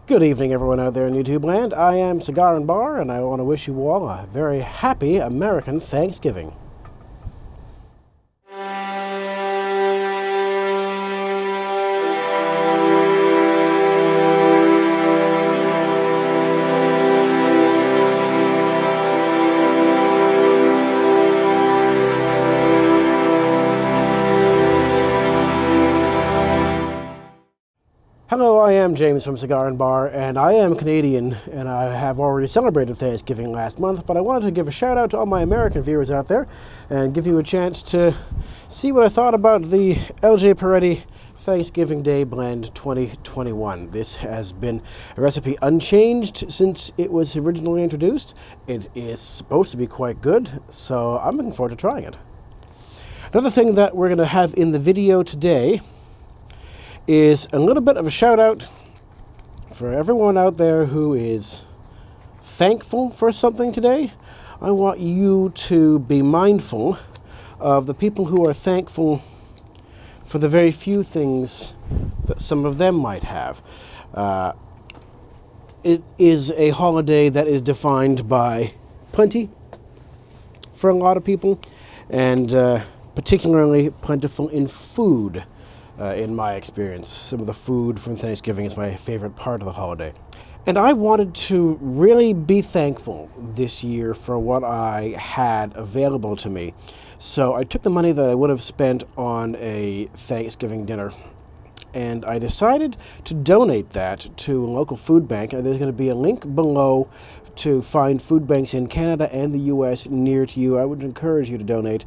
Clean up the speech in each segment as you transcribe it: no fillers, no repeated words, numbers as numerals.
Good evening, everyone out there in YouTube land. I am Cigar and Bar, and I want to wish you all a very happy American Thanksgiving. Hello, I am James from Cigar and Bar, and I am Canadian, and I have already celebrated Thanksgiving last month, but I wanted to give a shout out to all my American viewers out there and give you a chance to see what I thought about the LJ Peretti Thanksgiving Day Blend 2021. This has been a recipe unchanged since it was originally introduced. It is supposed to be quite good, so I'm looking forward to trying it. Another thing that we're going to have in the video today is a little bit of a shout out for everyone out there who is thankful for something today. I want you to be mindful of the people who are thankful for the very few things that some of them might have. It is a holiday that is defined by plenty for a lot of people, and particularly plentiful in food. In my experience, some of the food from Thanksgiving is my favorite part of the holiday. And I wanted to really be thankful this year for what I had available to me. So I took the money that I would have spent on a Thanksgiving dinner, and I decided to donate that to a local food bank. And there's going to be a link below to find food banks in Canada and the US near to you. I would encourage you to donate.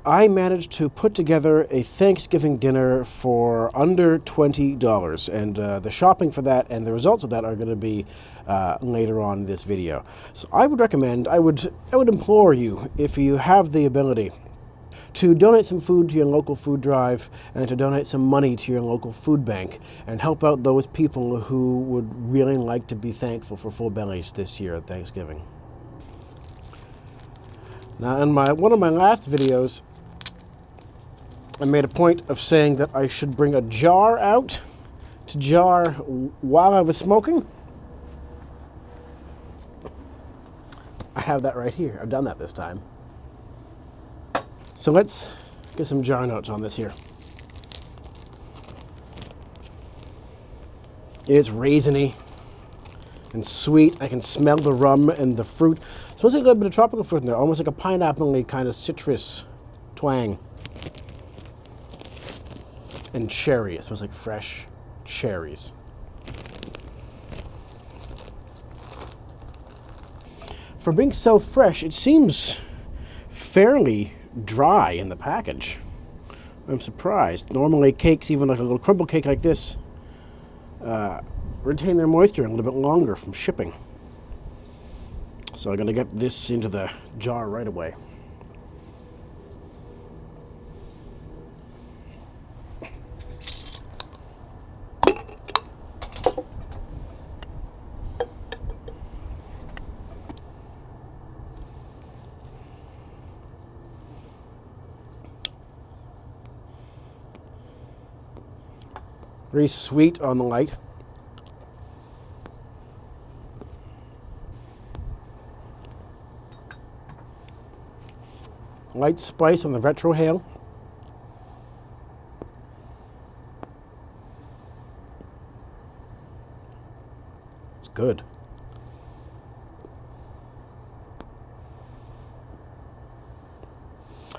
I managed to put together a Thanksgiving dinner for under $20, and the shopping for that and the results of that are going to be later on in this video. So I would recommend, I would implore you, if you have the ability, to donate some food to your local food drive and to donate some money to your local food bank and help out those people who would really like to be thankful for full bellies this year at Thanksgiving. Now, in one of my last videos, I made a point of saying that I should bring a jar out to jar while I was smoking. I have that right here. I've done that this time. So let's get some jar notes on this here. It's raisiny and sweet. I can smell the rum and the fruit. It's supposed to be a little bit of tropical fruit in there, almost like a pineapple-y kind of citrus twang. And cherry. It smells like fresh cherries. For being so fresh, it seems fairly dry in the package. I'm surprised. Normally cakes, even like a little crumble cake like this, retain their moisture a little bit longer from shipping. So I'm going to get this into the jar right away. Very sweet on the light. Light spice on the retrohale. It's good.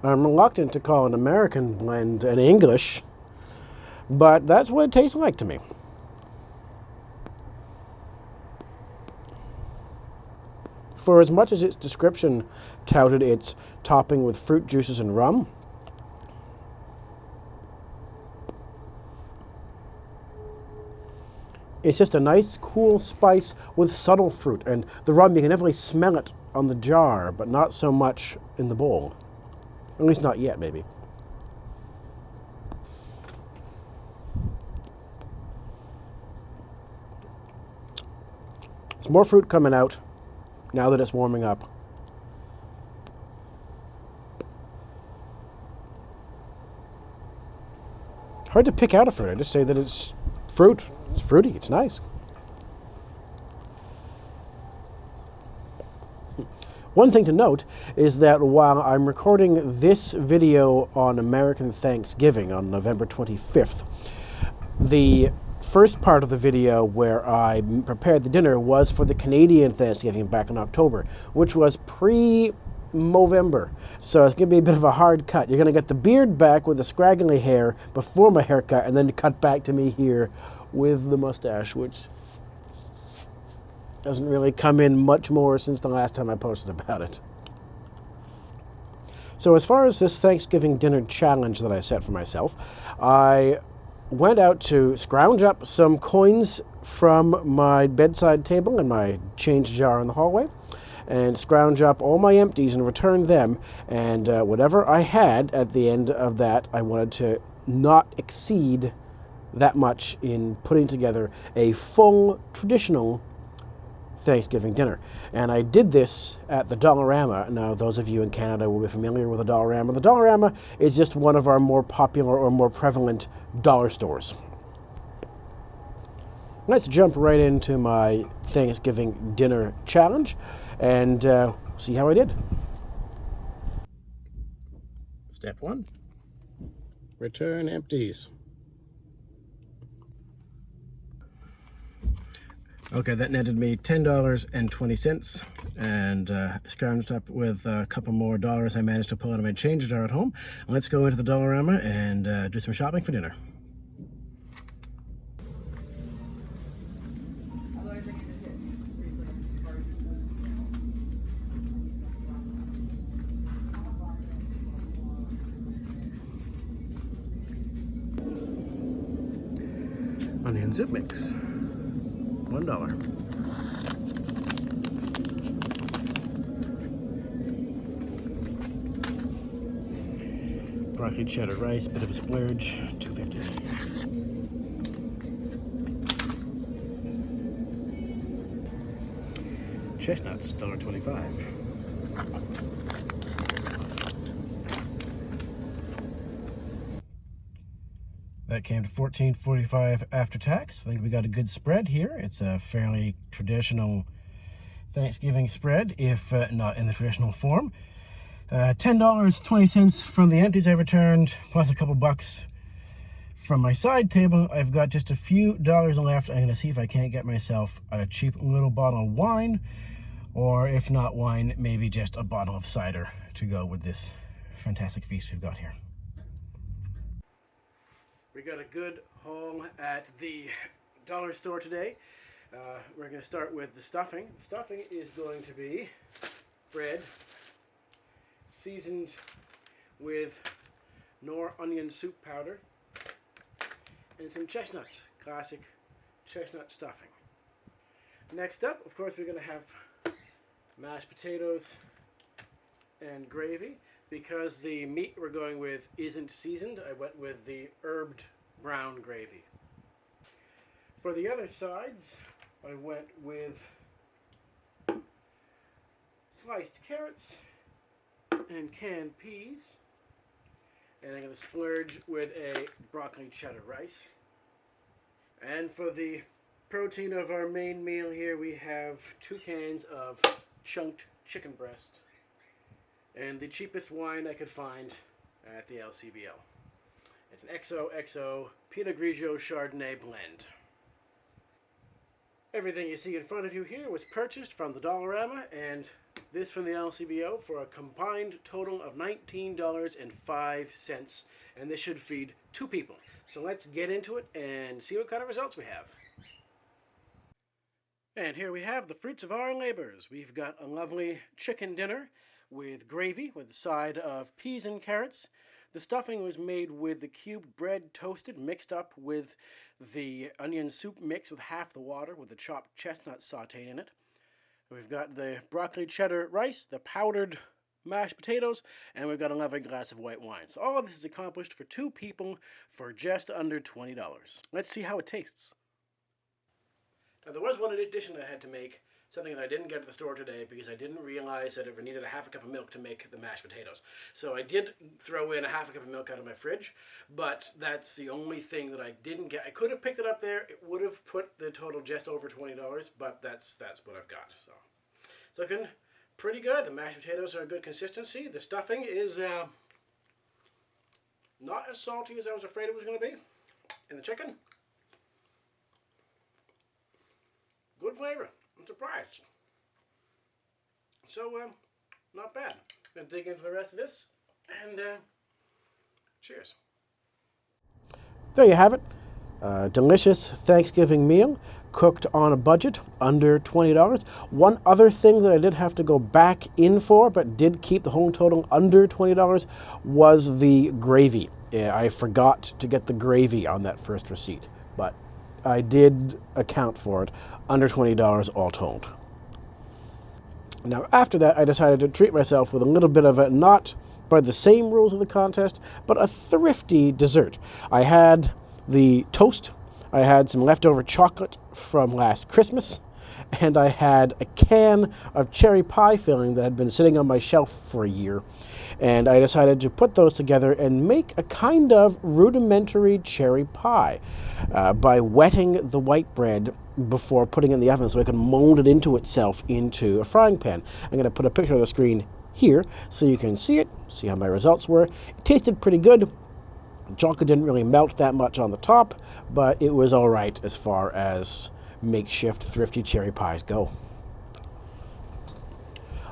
I'm reluctant to call an American blend an English, but that's what it tastes like to me. For as much as its description touted its topping with fruit juices and rum, it's just a nice, cool spice with subtle fruit. And the rum, you can definitely smell it on the jar, but not so much in the bowl. At least not yet, maybe. There's more fruit coming out now that it's warming up. Hard to pick out a fruit. I just say that it's fruit. It's fruity. It's nice. One thing to note is that while I'm recording this video on American Thanksgiving on November 25th, the first part of the video where I prepared the dinner was for the Canadian Thanksgiving back in October, which was pre-Movember. So it's going to be a bit of a hard cut. You're going to get the beard back with the scraggly hair before my haircut, and then cut back to me here with the mustache, which doesn't really come in much more since the last time I posted about it. So as far as this Thanksgiving dinner challenge that I set for myself, I went out to scrounge up some coins from my bedside table and my change jar in the hallway, and scrounge up all my empties and return them, and whatever I had at the end of that, I wanted to not exceed that much in putting together a full traditional Thanksgiving dinner. And I did this at the Dollarama. Now, those of you in Canada will be familiar with the Dollarama. The Dollarama is just one of our more popular or more prevalent dollar stores. Let's jump right into my Thanksgiving dinner challenge and see how I did. Step 1, return empties. Okay, that netted me $10.20, and scrounged up with a couple more dollars I managed to pull out of my change jar at home. Let's go into the Dollarama and do some shopping for dinner. Onion soup mix, $1. Broccoli cheddar rice, bit of a splurge, $2.50. Chestnuts, $1.25. That came to $14.45 after tax. I think we got a good spread here. It's a fairly traditional Thanksgiving spread, if not in the traditional form. $10.20 from the empties I returned, plus a couple bucks from my side table. I've got just a few dollars left. I'm going to see if I can't get myself a cheap little bottle of wine, or if not wine, maybe just a bottle of cider to go with this fantastic feast we've got here. We got a good haul at the dollar store today. We're going to start with the stuffing. The stuffing is going to be bread seasoned with Knorr onion soup powder and some chestnuts, classic chestnut stuffing. Next up, of course, we're going to have mashed potatoes and gravy. Because the meat we're going with isn't seasoned, I went with the herbed brown gravy. For the other sides, I went with sliced carrots and canned peas. And I'm going to splurge with a broccoli cheddar rice. And for the protein of our main meal here, we have 2 cans of chunked chicken breast and the cheapest wine I could find at the LCBO. It's an XOXO Pinot Grigio Chardonnay blend. Everything you see in front of you here was purchased from the Dollarama, and this from the LCBO for a combined total of $19.05, and this should feed 2 people. So let's get into it and see what kind of results we have. And here we have the fruits of our labors. We've got a lovely chicken dinner with gravy with a side of peas and carrots. The stuffing was made with the cubed bread toasted, mixed up with the onion soup mix with half the water with the chopped chestnut sauteed in it. We've got the broccoli cheddar rice, the powdered mashed potatoes, and we've got a lovely glass of white wine. So all of this is accomplished for 2 people for just under $20. Let's see how it tastes. Now there was one addition I had to make, something that I didn't get at the store today because I didn't realize that I ever needed a half a cup of milk to make the mashed potatoes. So I did throw in a half a cup of milk out of my fridge, but that's the only thing that I didn't get. I could have picked it up there. It would have put the total just over $20, but that's what I've got. So I can pretty good. The mashed potatoes are a good consistency. The stuffing is not as salty as I was afraid it was going to be. And the chicken, good flavor. I'm surprised. So, not bad. I'm going to dig into the rest of this, and cheers. There you have it. Delicious Thanksgiving meal, cooked on a budget, under $20. One other thing that I did have to go back in for, but did keep the whole total under $20, was the gravy. I forgot to get the gravy on that first receipt, but I did account for it, under $20 all told. Now, after that, I decided to treat myself with a little bit of a, not by the same rules of the contest, but a thrifty dessert. I had the toast, I had some leftover chocolate from last Christmas, and I had a can of cherry pie filling that had been sitting on my shelf for a year. And I decided to put those together and make a kind of rudimentary cherry pie by wetting the white bread before putting it in the oven so I could mold it into itself into a frying pan. I'm going to put a picture on the screen here so you can see it, see how my results were. It tasted pretty good. The chocolate didn't really melt that much on the top, but it was all right as far as makeshift thrifty cherry pies go.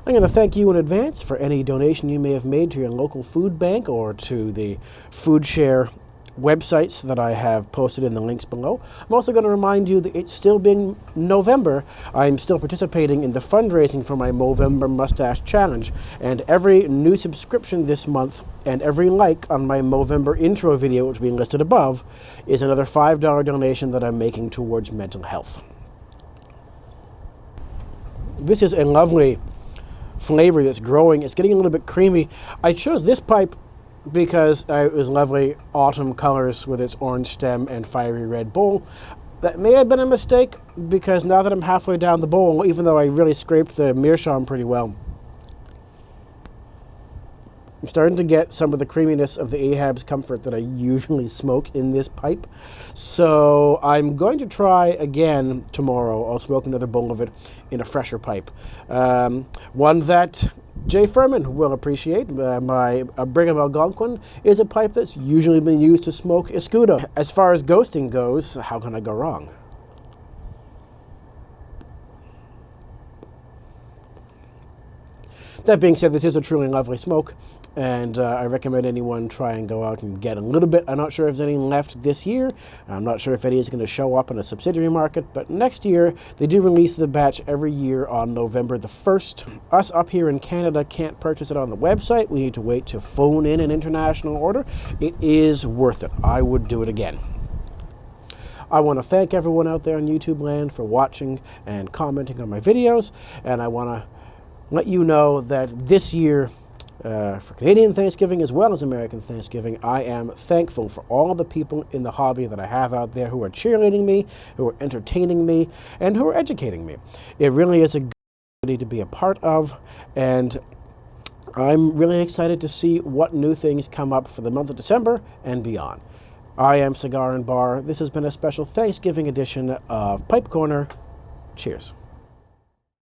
I'm going to thank you in advance for any donation you may have made to your local food bank or to the food share websites that I have posted in the links below. I'm also going to remind you that it's still being November. I'm still participating in the fundraising for my Movember Mustache Challenge, and every new subscription this month and every like on my Movember intro video, which will be listed above, is another $5 donation that I'm making towards mental health. This is a lovely flavor that's growing. It's getting a little bit creamy. I chose this pipe because it was lovely autumn colors with its orange stem and fiery red bowl. That may have been a mistake because now that I'm halfway down the bowl, even though I really scraped the meerschaum pretty well, I'm starting to get some of the creaminess of the Ahab's Comfort that I usually smoke in this pipe. So I'm going to try again tomorrow. I'll smoke another bowl of it in a fresher pipe. One that Jay Furman will appreciate. My Brigham Algonquin is a pipe that's usually been used to smoke escudo. As far as ghosting goes, how can I go wrong? That being said, this is a truly lovely smoke, and I recommend anyone try and go out and get a little bit. I'm not sure if there's any left this year. I'm not sure if any is going to show up in a subsidiary market, but next year they do release the batch every year on November the 1st. Us up here in Canada can't purchase it on the website. We need to wait to phone in an international order. It is worth it. I would do it again. I want to thank everyone out there on YouTube land for watching and commenting on my videos, and I want to let you know that this year, for Canadian Thanksgiving as well as American Thanksgiving, I am thankful for all the people in the hobby that I have out there who are cheerleading me, who are entertaining me, and who are educating me. It really is a good community to be a part of, and I'm really excited to see what new things come up for the month of December and beyond. I am Cigar and Bar. This has been a special Thanksgiving edition of Pipe Corner. Cheers.